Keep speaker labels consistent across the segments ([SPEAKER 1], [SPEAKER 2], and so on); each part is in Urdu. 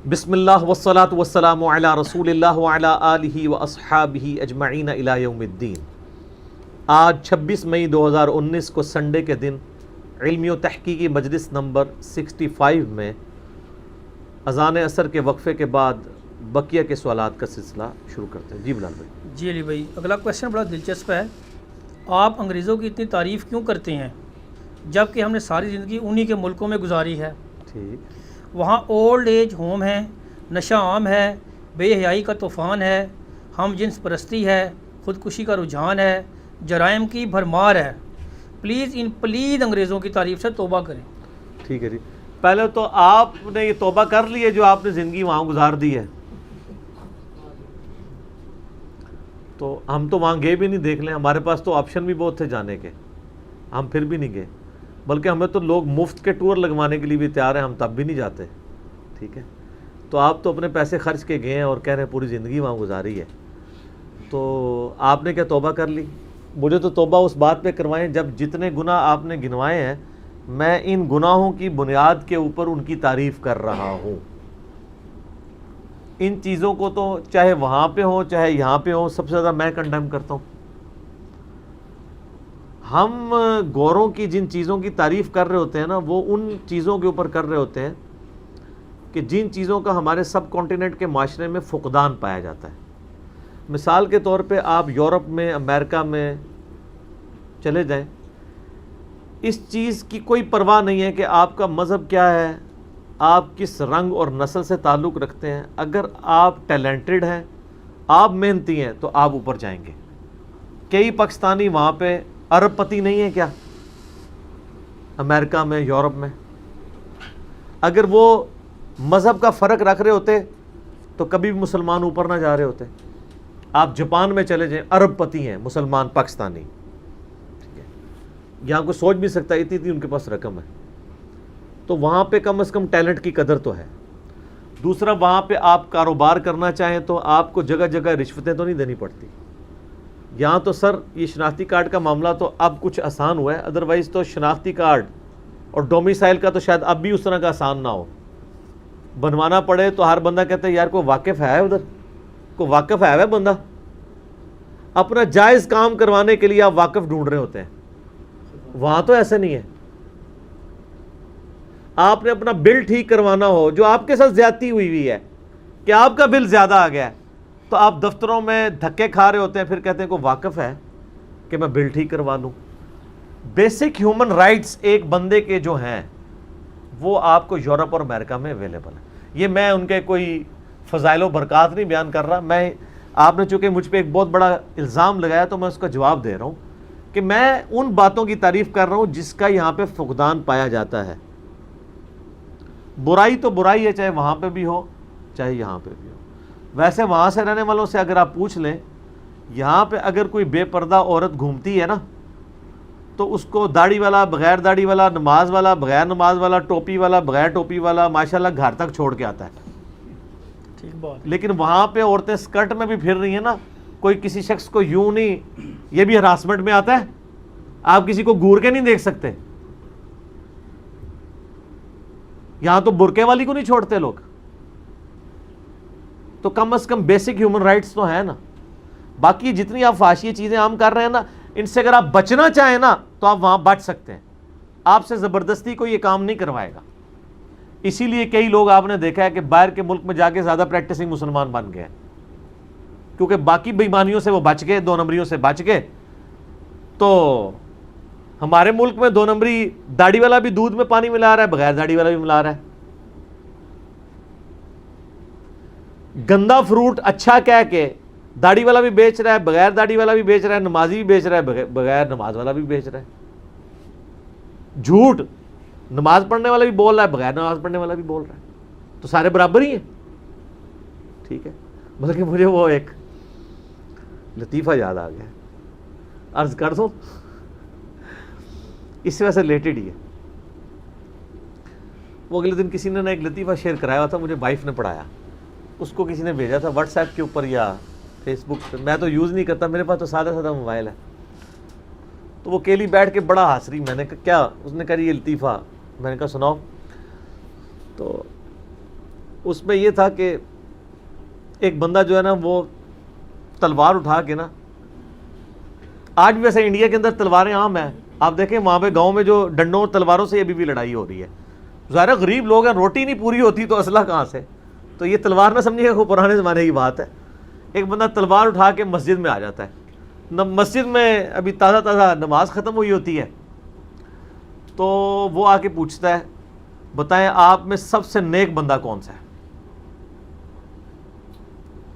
[SPEAKER 1] بسم اللہ والصلاة والسلام علی رسول اللہ وعلی آلہ واصحابہ اجمعین الی یوم الدین۔ آج 26 مئی 2019 کو سنڈے کے دن علمی و تحقیقی مجلس نمبر 65 میں اذان عصر کے وقفے کے بعد بقیہ کے سوالات کا سلسلہ شروع کرتے ہیں۔ جی بلال بھائی۔
[SPEAKER 2] جی علی بھائی، اگلا کویشچن بڑا دلچسپ ہے۔ آپ انگریزوں کی اتنی تعریف کیوں کرتے ہیں جب کہ ہم نے ساری زندگی انہی کے ملکوں میں گزاری ہے؟
[SPEAKER 1] ٹھیک۔
[SPEAKER 2] وہاں اولڈ ایج ہوم ہے، نشہ عام ہے، بے حیائی کا طوفان ہے، ہم جنس پرستی ہے، خودکشی کا رجحان ہے، جرائم کی بھرمار ہے۔ پلیز انگریزوں کی تعریف سے توبہ کریں۔
[SPEAKER 1] ٹھیک ہے جی، پہلے تو آپ نے یہ توبہ کر لی ہے جو آپ نے زندگی وہاں گزار دی ہے؟ تو ہم تو وہاں گئے بھی نہیں، دیکھ لیں، ہمارے پاس تو آپشن بھی بہت تھے جانے کے، ہم پھر بھی نہیں گئے، بلکہ ہمیں تو لوگ مفت کے ٹور لگوانے کے لیے بھی تیار ہیں، ہم تب بھی نہیں جاتے۔ ٹھیک ہے، تو آپ تو اپنے پیسے خرچ کے گئے ہیں اور کہہ رہے ہیں پوری زندگی وہاں گزاری ہے، تو آپ نے کیا توبہ کر لی؟ مجھے تو توبہ اس بات پہ کروائیں جب جتنے گناہ آپ نے گنوائے ہیں میں ان گناہوں کی بنیاد کے اوپر ان کی تعریف کر رہا ہوں۔ ان چیزوں کو تو چاہے وہاں پہ ہوں چاہے یہاں پہ ہوں، سب سے زیادہ میں کنڈیم کرتا ہوں۔ ہم گوروں کی جن چیزوں کی تعریف کر رہے ہوتے ہیں نا، وہ ان چیزوں کے اوپر کر رہے ہوتے ہیں کہ جن چیزوں کا ہمارے سب کانٹیننٹ کے معاشرے میں فقدان پایا جاتا ہے۔ مثال کے طور پہ آپ یورپ میں، امریکہ میں چلے جائیں، اس چیز کی کوئی پرواہ نہیں ہے کہ آپ کا مذہب کیا ہے، آپ کس رنگ اور نسل سے تعلق رکھتے ہیں، اگر آپ ٹیلنٹڈ ہیں، آپ محنتی ہیں تو آپ اوپر جائیں گے۔ کئی پاکستانی وہاں پہ ارب پتی نہیں ہے کیا، امریکہ میں، یورپ میں؟ اگر وہ مذہب کا فرق رکھ رہے ہوتے تو کبھی بھی مسلمان اوپر نہ جا رہے ہوتے۔ آپ جاپان میں چلے جائیں، ارب پتی ہیں مسلمان پاکستانی، ٹھیک ہے، یہاں کوئی سوچ بھی سکتا ہے اتنی ان کے پاس رقم ہے، تو وہاں پہ کم از کم ٹیلنٹ کی قدر تو ہے۔ دوسرا، وہاں پہ آپ کاروبار کرنا چاہیں تو آپ کو جگہ جگہ رشوتیں تو نہیں دینی پڑتی۔ یہاں تو سر یہ شناختی کارڈ کا معاملہ تو اب کچھ آسان ہوا ہے، ادروائز تو شناختی کارڈ اور ڈومیسائل کا تو شاید اب بھی اس طرح کا آسان نہ ہو، بنوانا پڑے تو ہر بندہ کہتا ہے یار کوئی واقف ہے ادھر، کوئی واقف ہے بندہ، اپنا جائز کام کروانے کے لیے آپ واقف ڈھونڈ رہے ہوتے ہیں۔ وہاں تو ایسا نہیں ہے، آپ نے اپنا بل ٹھیک کروانا ہو، جو آپ کے ساتھ زیادتی ہوئی ہے کہ آپ کا بل زیادہ آ گیا ہے، تو آپ دفتروں میں دھکے کھا رہے ہوتے ہیں، پھر کہتے ہیں کوئی واقف ہے کہ میں بل ٹھیک کروا لوں۔ بیسک ہیومن رائٹس ایک بندے کے جو ہیں وہ آپ کو یورپ اور امریکہ میں اویلیبل ہے۔ یہ میں ان کے کوئی فضائل و برکات نہیں بیان کر رہا، میں آپ نے چونکہ مجھ پہ ایک بہت بڑا الزام لگایا تو میں اس کا جواب دے رہا ہوں کہ میں ان باتوں کی تعریف کر رہا ہوں جس کا یہاں پہ فقدان پایا جاتا ہے۔ برائی تو برائی ہے، چاہے وہاں پہ بھی ہو چاہے یہاں پہ بھی ہو۔ ویسے وہاں سے رہنے والوں سے اگر آپ پوچھ لیں، یہاں پہ اگر کوئی بے پردہ عورت گھومتی ہے نا تو اس کو داڑھی والا، بغیر داڑھی والا، نماز والا، بغیر نماز والا، ٹوپی والا، بغیر ٹوپی والا، ماشاءاللہ گھر تک چھوڑ کے آتا ہے۔
[SPEAKER 2] ٹھیک بات۔
[SPEAKER 1] لیکن وہاں پہ عورتیں سکرٹ میں بھی پھر رہی ہیں نا، کوئی کسی شخص کو یوں نہیں، یہ بھی ہراسمنٹ میں آتا ہے، آپ کسی کو گور کے نہیں دیکھ سکتے۔ یہاں تو برقعے والی کو نہیں چھوڑتے لوگ، تو کم از کم بیسک ہیومن رائٹس تو ہے نا۔ باقی جتنی آپ فحاشی چیزیں عام کر رہے ہیں نا، ان سے اگر آپ بچنا چاہیں نا تو آپ وہاں بچ سکتے ہیں، آپ سے زبردستی کوئی یہ کام نہیں کروائے گا۔ اسی لیے کئی لوگ آپ نے دیکھا ہے کہ باہر کے ملک میں جا کے زیادہ پریکٹسنگ مسلمان بن گئے، کیونکہ باقی بےایمانیوں سے وہ بچ گئے، دو نمبریوں سے بچ گئے۔ تو ہمارے ملک میں دو نمبری داڑھی والا بھی دودھ میں پانی ملا رہا ہے، بغیر داڑھی والا بھی ملا رہا ہے، گندا فروٹ اچھا کہہ کے داڑھی والا بھی بیچ رہا ہے، بغیر داڑھی والا بھی بیچ رہا ہے، نمازی بھی بیچ رہا ہے، بغیر نماز والا بھی بیچ رہا ہے۔ جھوٹ نماز پڑھنے والا بھی بول رہا ہے، بغیر نماز پڑھنے والا بھی بول رہا ہے، تو سارے برابر ہی ہیں۔ ٹھیک ہے، بلکہ مجھے وہ ایک لطیفہ یاد آ گیا، عرض کر دوں، اس سے ویسے ریلیٹڈ ہی ہے۔ وہ اگلے دن کسی نے ایک لطیفہ شیئر کرایا ہوا تھا، مجھے وائف نے پڑھایا، اس کو کسی نے بھیجا تھا واٹس ایپ کے اوپر یا فیس بک پہ، میں تو یوز نہیں کرتا، میرے پاس تو سادہ سادہ موبائل ہے۔ تو وہ اکیلی بیٹھ کے بڑا ہنس رہی، میں نے کہا کیا؟ اس نے کہا یہ لطیفہ، میں نے کہا سناؤ۔ تو اس میں یہ تھا کہ ایک بندہ جو ہے نا وہ تلوار اٹھا کے نا، آج ویسے انڈیا کے اندر تلواریں عام ہیں، آپ دیکھیں وہاں پہ گاؤں میں جو ڈنڈوں اور تلواروں سے ابھی بھی لڑائی ہو رہی ہے. ظاہر غریب لوگ ہیں، روٹی نہیں پوری ہوتی تو اسلحہ کہاں سے؟ تو یہ تلوار نہ سمجھیے وہ پرانے زمانے کی بات ہے. ایک بندہ تلوار اٹھا کے مسجد میں آ جاتا ہے، مسجد میں ابھی تازہ نماز ختم ہوئی ہوتی ہے، تو وہ آ کے پوچھتا ہے بتائیں آپ میں سب سے نیک بندہ کون سا ہے؟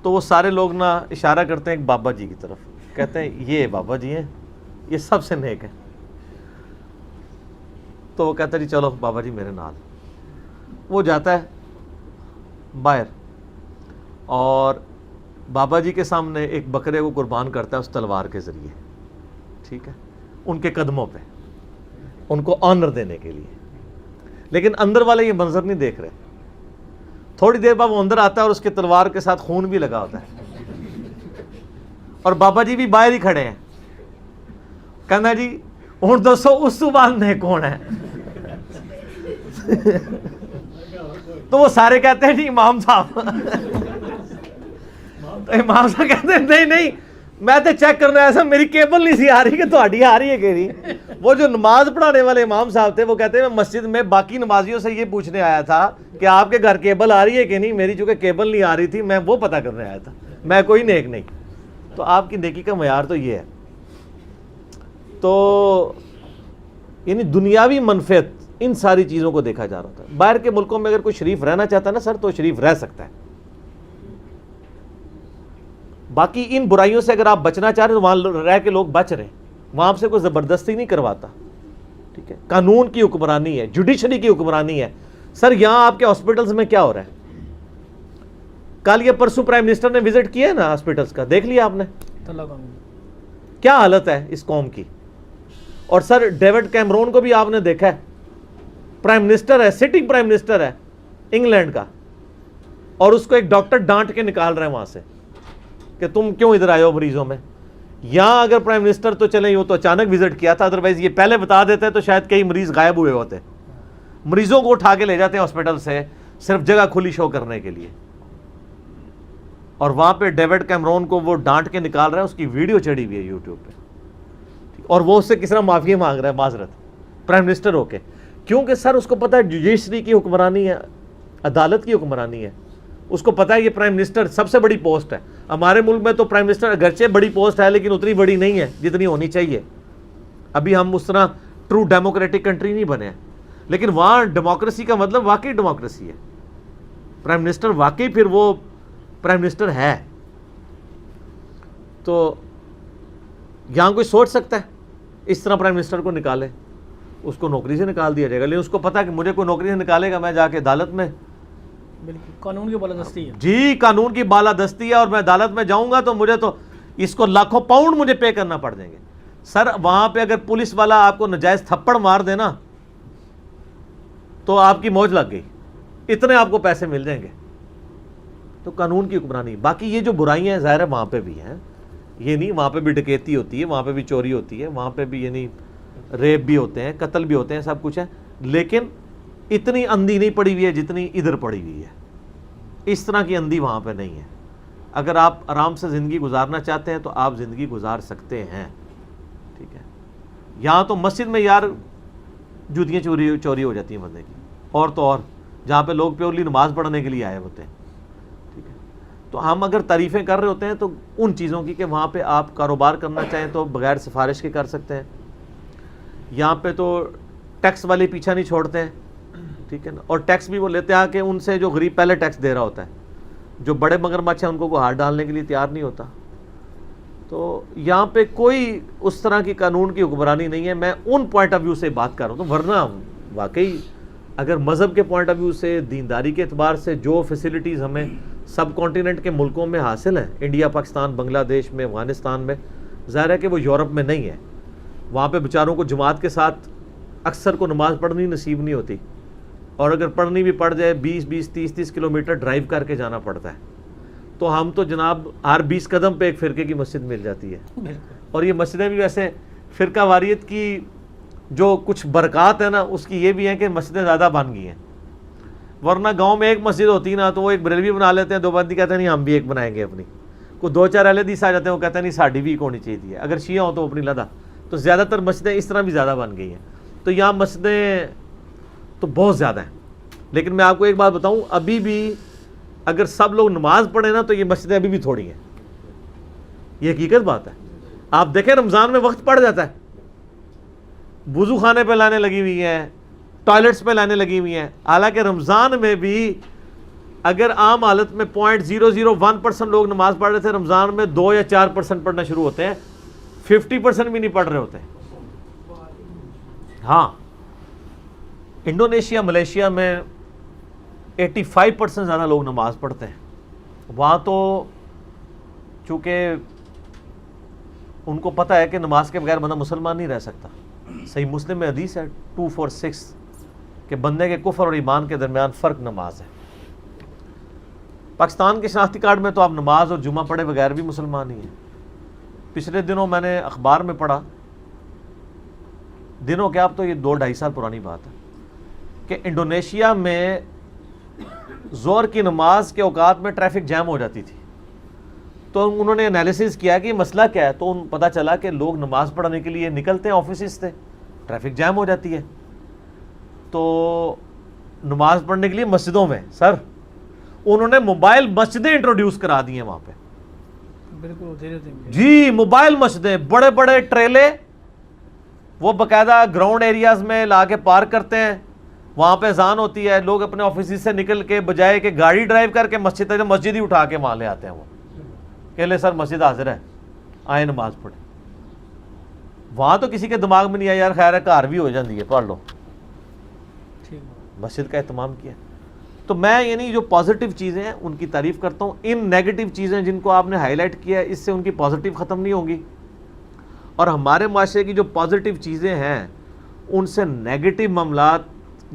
[SPEAKER 1] تو وہ سارے لوگ نا اشارہ کرتے ہیں ایک بابا جی کی طرف، کہتے ہیں یہ بابا جی ہیں، یہ سب سے نیک ہیں. تو وہ کہتا ہے جی چلو بابا جی میرے نال. وہ جاتا ہے باہر اور بابا جی کے سامنے ایک بکرے کو قربان کرتا ہے اس تلوار کے ذریعے، ٹھیک ہے، ان کے قدموں پہ، ان کو آنر دینے کے لیے. لیکن اندر والے یہ منظر نہیں دیکھ رہے. تھوڑی دیر بعد وہ اندر آتا ہے اور اس کے تلوار کے ساتھ خون بھی لگا ہوتا ہے، اور بابا جی بھی باہر ہی کھڑے ہیں. کہنا جی ہوں دسو اس تو بعد نے کون ہے؟ تو وہ سارے کہتے ہیں جی امام صاحب. تو امام صاحب کہتے ہیں نہیں میں تو چیک کرنا ایسا میری کیبل نہیں سی آ رہی کہ تہاڈی آ رہی ہے کہ نہیں. وہ جو نماز پڑھانے والے امام صاحب تھے وہ کہتے ہیں میں مسجد میں باقی نمازیوں سے یہ پوچھنے آیا تھا کہ آپ کے گھر کیبل آ رہی ہے کہ نہیں، میری چونکہ کیبل نہیں آ رہی تھی میں وہ پتہ کرنے آیا تھا، میں کوئی نیک نہیں. تو آپ کی نیکی کا معیار تو یہ ہے. تو یعنی دنیاوی منفعت ان ساری چیزوں کو دیکھا جا رہا تھا. باہر کے ملکوں میں اگر کوئی شریف رہنا چاہتا ہے نا سر تو شریف رہ سکتا ہے. باقی ان برائیوں سے اگر آپ بچنا چاہ رہے ہیں تو وہاں رہ کے لوگ بچ رہے ہیں، وہاں سے کوئی زبردستی نہیں کرواتا، ٹھیک ہے. قانون کی حکمرانی ہے، جوڈیشری کی حکمرانی ہے. سر یہاں آپ کے ہاسپٹلز میں کیا ہو رہا ہے؟ کل یا پرسوں پرائم منسٹر نے وزٹ کیا ہے نا ہاسپٹلز کا، دیکھ لیا آپ نے کیا حالت ہے اس قوم کی. اور سر ڈیوڈ کیمرون کو بھی آپ نے دیکھا ہے، پرائم منسٹر ہے، سٹنگ پرائم منسٹر ہے انگلینڈ کا، اور اس کو ایک ڈاکٹر ڈانٹ کے نکال رہے ہیں وہاں سے کہ تم کیوں ادھر آئے ہو مریضوں میں. یہاں اگر پرائم منسٹر تو چلیں وہ تو اچانک وزٹ کیا تھا، ادروائز یہ پہلے بتا دیتے تو شاید کئی مریض غائب ہوئے ہوتے. مریضوں کو اٹھا کے لے جاتے ہیں ہاسپٹل سے صرف جگہ کھلی شو کرنے کے لیے، اور وہاں پہ ڈیوڈ کیمرون کو وہ ڈانٹ کے نکال رہا ہے. اس کی ویڈیو چڑھی ہوئی ہے یوٹیوب پہ، اور وہ اس سے کس طرح معافی مانگ رہا ہے معذرت پرائم منسٹر ہو کے. کیونکہ سر اس کو پتہ ہے جوڈیشری کی حکمرانی ہے، عدالت کی حکمرانی ہے. اس کو پتہ ہے یہ پرائم منسٹر سب سے بڑی پوسٹ ہے. ہمارے ملک میں تو پرائم منسٹر اگرچہ بڑی پوسٹ ہے لیکن اتنی بڑی نہیں ہے جتنی ہونی چاہیے. ابھی ہم اس طرح ٹرو ڈیموکریٹک کنٹری نہیں بنے ہیں، لیکن وہاں ڈیموکریسی کا مطلب واقعی ڈیموکریسی ہے. پرائم منسٹر واقعی پھر وہ پرائم منسٹر ہے. تو یہاں کوئی سوچ سکتا ہے اس طرح پرائم منسٹر کو نکالے؟ اس کو نوکری سے نکال دیا جائے گا. لیکن اس کو پتا کہ مجھے کوئی نوکری سے نکالے گا میں جا کے عدالت میں،
[SPEAKER 2] بالکل قانون کی بالادستی ہے.
[SPEAKER 1] جی قانون کی بالادستی ہے، اور میں عدالت میں جاؤں گا تو مجھے تو اس کو لاکھوں پاؤنڈ مجھے پے کرنا پڑ جائیں گے. سر وہاں پہ اگر پولیس والا آپ کو ناجائز تھپڑ مار دے نا تو آپ کی موج لگ گئی، اتنے آپ کو پیسے مل جائیں گے. تو قانون کی حکمرانی. باقی یہ جو برائیاں ہیں ظاہر ہے وہاں پہ بھی ہیں، یہ نہیں وہاں پہ بھی ڈکیتی ہوتی ہے، وہاں پہ بھی چوری ہوتی ہے، وہاں پہ بھی یعنی ریپ بھی ہوتے ہیں، قتل بھی ہوتے ہیں، سب کچھ ہے. لیکن اتنی اندھی نہیں پڑی ہوئی ہے جتنی ادھر پڑی ہوئی ہے. اس طرح کی اندھی وہاں پہ نہیں ہے. اگر آپ آرام سے زندگی گزارنا چاہتے ہیں تو آپ زندگی گزار سکتے ہیں، ٹھیک ہے. یہاں تو مسجد میں یار جوتیاں چوری ہو جاتی ہیں بندے کی، اور تو اور جہاں پہ لوگ پیورلی نماز پڑھنے کے لیے آئے ہوتے ہیں، ٹھیک ہے. تو ہم اگر تعریفیں کر رہے ہوتے ہیں تو ان چیزوں کی کہ وہاں پہ آپ کاروبار کرنا چاہیں تو بغیر سفارش کے کر سکتے ہیں. یہاں پہ تو ٹیکس والے پیچھا نہیں چھوڑتے ہیں، ٹھیک ہے نا. اور ٹیکس بھی وہ لیتے ہیں کہ ان سے جو غریب پہلے ٹیکس دے رہا ہوتا ہے، جو بڑے مگرمچھ ہیں ان کو ہاتھ ڈالنے کے لیے تیار نہیں ہوتا. تو یہاں پہ کوئی اس طرح کی قانون کی حکمرانی نہیں ہے. میں ان پوائنٹ آف ویو سے بات کر رہا ہوں. تو ورنہ واقعی اگر مذہب کے پوائنٹ آف ویو سے، دینداری کے اعتبار سے جو فیسلٹیز ہمیں سب کانٹیننٹ کے ملکوں میں حاصل ہیں، انڈیا، پاکستان، بنگلہ دیش میں، افغانستان میں، ظاہر ہے کہ وہ یورپ میں نہیں ہے. وہاں پہ بیچاروں کو جماعت کے ساتھ اکثر کو نماز پڑھنی نصیب نہیں ہوتی، اور اگر پڑھنی بھی پڑ جائے 20-20 30-30 کلومیٹر ڈرائیو کر کے جانا پڑتا ہے. تو ہم تو جناب ہر 20 قدم پہ ایک فرقے کی مسجد مل جاتی ہے. اور یہ مسجدیں بھی ویسے فرقہ واریت کی جو کچھ برکات ہیں نا اس کی یہ بھی ہیں کہ مسجدیں زیادہ بن گئی ہیں. ورنہ گاؤں میں ایک مسجد ہوتی نا تو وہ ایک بریلوی بنا لیتے ہیں, دیوبندی کہتے ہیں نہیں ہم بھی ایک بنائیں گے اپنی, کوئی 2-4 اہل حدیث آ جاتے ہیں وہ کہتے ہیں نہیں ساڈی بھی ایک ہونی چاہیے, اگر شیعہ ہوں تو اپنی لدا. تو زیادہ تر مسجدیں اس طرح بھی زیادہ بن گئی ہیں. تو یہاں مسجدیں تو بہت زیادہ ہیں, لیکن میں آپ کو ایک بات بتاؤں, ابھی بھی اگر سب لوگ نماز پڑھیں نا تو یہ مسجدیں ابھی بھی تھوڑی ہیں, یہ حقیقت بات ہے. آپ دیکھیں رمضان میں وقت پڑ جاتا ہے, وضو خانے پہ لانے لگی ہوئی ہیں, ٹوائلٹس پہ لانے لگی ہوئی ہیں, حالانکہ رمضان میں بھی اگر عام حالت میں 0.001% لوگ نماز پڑھ رہے تھے, رمضان میں 2 یا 4% پڑھنا شروع ہوتے ہیں, 50% بھی نہیں پڑھ رہے ہوتے. ہاں انڈونیشیا ملیشیا میں 85% زیادہ لوگ نماز پڑھتے ہیں. وہاں تو چونکہ ان کو پتہ ہے کہ نماز کے بغیر بندہ مسلمان نہیں رہ سکتا. صحیح مسلم میں حدیث ہے 246 کہ بندے کے کفر اور ایمان کے درمیان فرق نماز ہے. پاکستان کے شناختی کارڈ میں تو آپ نماز اور جمعہ پڑھے بغیر بھی مسلمان ہی ہیں. پچھلے دنوں میں نے اخبار میں پڑھا, دنوں کیا اب تو یہ 2-2.5 سال پرانی بات ہے, کہ انڈونیشیا میں ظہر کی نماز کے اوقات میں ٹریفک جام ہو جاتی تھی. تو انہوں نے انالیسس کیا کہ یہ مسئلہ کیا ہے, تو پتہ چلا کہ لوگ نماز پڑھنے کے لیے نکلتے ہیں آفیسز سے, ٹریفک جام ہو جاتی ہے, تو نماز پڑھنے کے لیے مسجدوں میں سر انہوں نے موبائل مسجدیں انٹروڈیوس کرا دی ہیں وہاں پہ.
[SPEAKER 2] بالکل
[SPEAKER 1] جی موبائل مسجدیں, بڑے بڑے ٹریلے وہ باقاعدہ گراؤنڈ ایریاز میں لا کے پارک کرتے ہیں, وہاں پہ اذان ہوتی ہے, لوگ اپنے آفیسز سے نکل کے بجائے کہ گاڑی ڈرائیو کر کے مسجد ہی اٹھا کے وہاں لے آتے ہیں, وہ کہ لے سر مسجد حاضر ہے آئے نماز پڑھیں. وہاں تو کسی کے دماغ میں نہیں آیا یار خیر ہے گھر بھی ہو جاتی ہے پڑھ لو, مسجد کا اہتمام کیا. تو میں یعنی جو پازیٹیو چیزیں ہیں ان کی تعریف کرتا ہوں. ان نیگیٹو چیزیں جن کو آپ نے ہائی لائٹ کیا ہے اس سے ان کی پازیٹیو ختم نہیں ہوں گی, اور ہمارے معاشرے کی جو پازیٹیو چیزیں ہیں ان سے نیگیٹو معاملات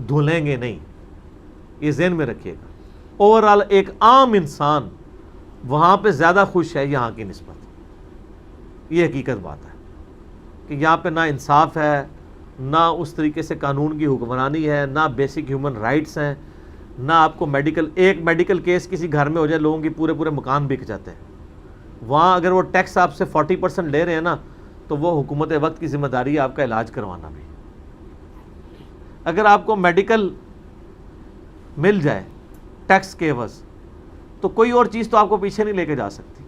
[SPEAKER 1] دھلیں گے نہیں, یہ ذہن میں رکھیے گا. اوورآل ایک عام انسان وہاں پہ زیادہ خوش ہے یہاں کی نسبت, یہ حقیقت بات ہے کہ یہاں پہ نہ انصاف ہے, نہ اس طریقے سے قانون کی حکمرانی ہے, نہ بیسک ہیومن رائٹس ہیں, نہ آپ کو ایک میڈیکل کیس کسی گھر میں ہو جائے لوگوں کی پورے مکان بک جاتے ہیں. وہاں اگر وہ ٹیکس آپ سے 40% لے رہے ہیں نا تو وہ حکومت وقت کی ذمہ داری ہے آپ کا علاج کروانا بھی. اگر آپ کو میڈیکل مل جائے ٹیکس کے عوض تو کوئی اور چیز تو آپ کو پیچھے نہیں لے کے جا سکتی.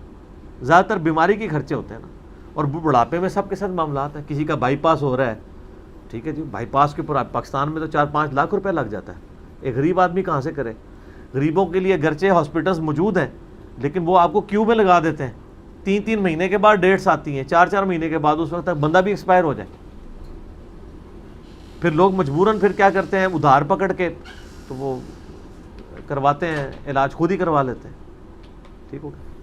[SPEAKER 1] زیادہ تر بیماری کے خرچے ہوتے ہیں نا, اور بڑھاپے میں سب کے ساتھ معاملات ہیں. کسی کا بائی پاس ہو رہا ہے, ٹھیک ہے جی, بائی پاس کے اوپر پاکستان میں تو 4-5 لاکھ روپے لگ جاتا ہے. ایک غریب آدمی کہاں سے کرے؟ غریبوں کے لیے گرچہ ہاسپٹلز موجود ہیں لیکن وہ آپ کو کیو میں لگا دیتے ہیں, 3 مہینے کے بعد ڈیٹس آتی ہیں, 4 مہینے کے بعد اس وقت تک بندہ بھی ایکسپائر ہو جائے. پھر لوگ مجبوراً پھر کیا کرتے ہیں, ادھار پکڑ کے تو وہ کرواتے ہیں علاج, خود ہی کروا لیتے ہیں. ٹھیک ہو گیا.